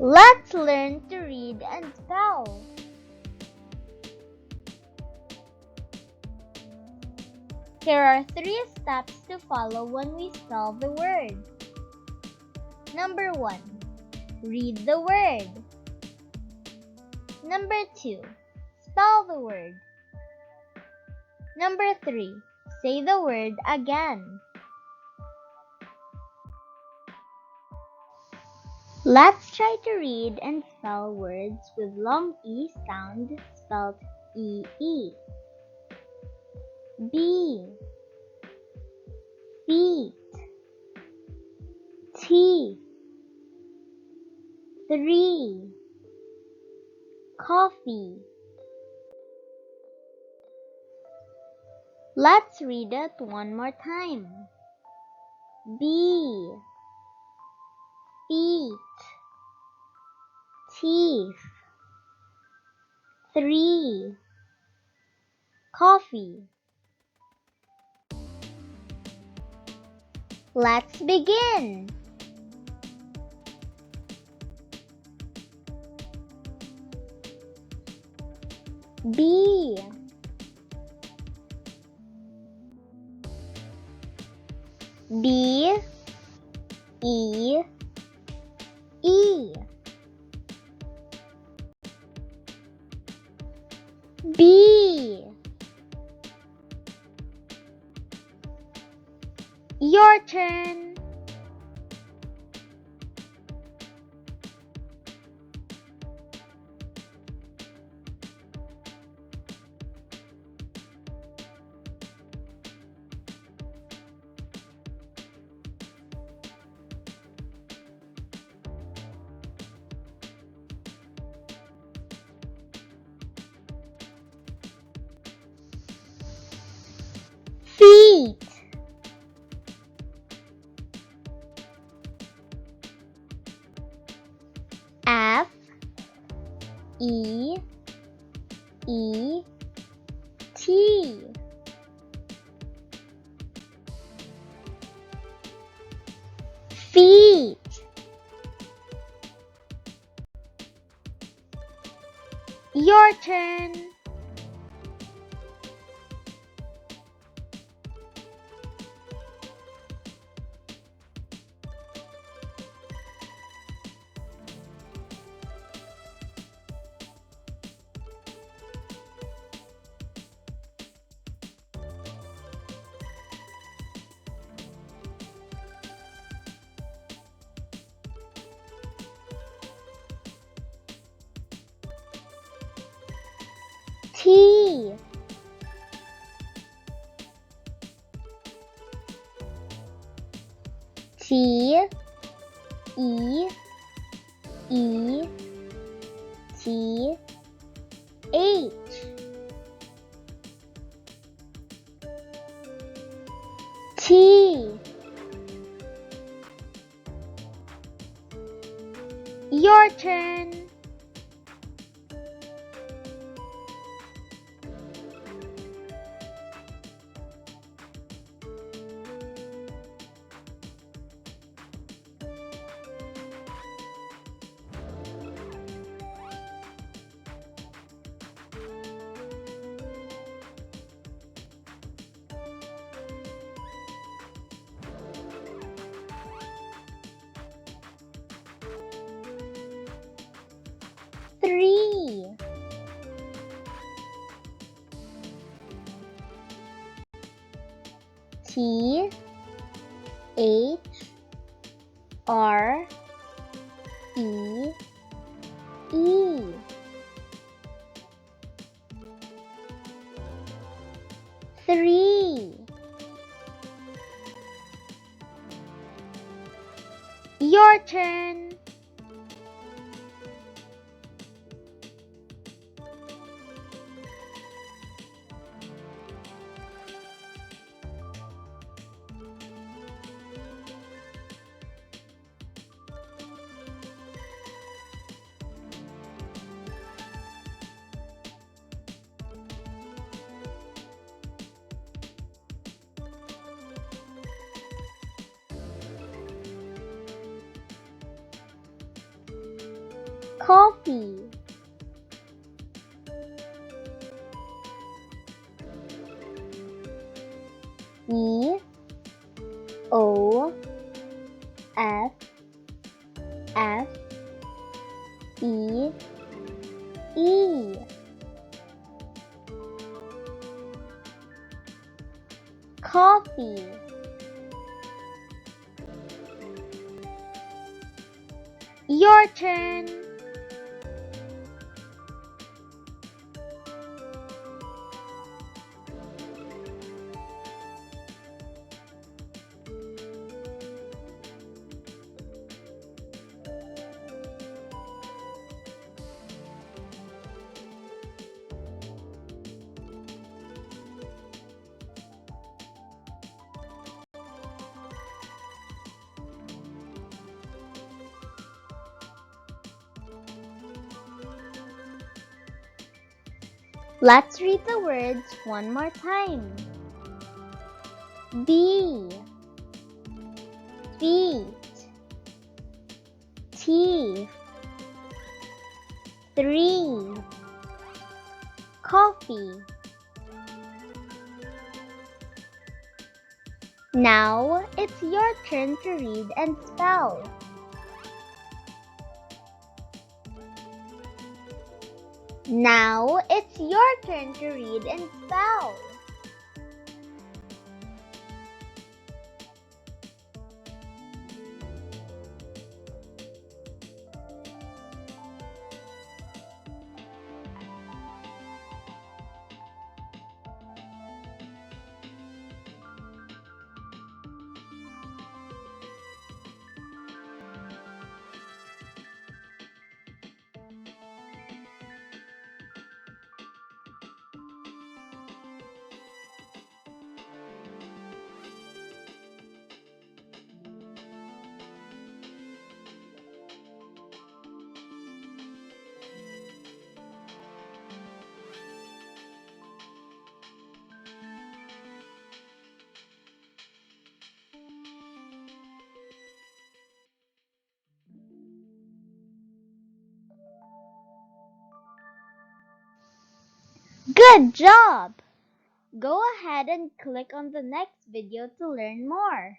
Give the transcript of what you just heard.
Let's learn to read and spell. Here are 3 steps to follow when we spell the word. Number 1. Read the word. Number 2. Spell the word. Number 3. Say the word again. Let's try to read and spell words with long E sound spelled E-E. B, feet, teeth, 3, coffee. Let's read it one more time. B, feet, teeth, 3, coffee. Let's begin. B, B, E, E, B. Your turn. Feet. F, E, E, T. Feet. Your turn. T, T, E, E, T, H. T. Your turn. Three, T, H, R, E, E. Three. Your turn. Coffee. E O F F E E. Coffee. Your turn. Let's read the words one more time. B, feet, teeth, 3, coffee. Now it's your turn to read and spell. Now it's your turn to read and spell. Good job! Go ahead and click on the next video to learn more.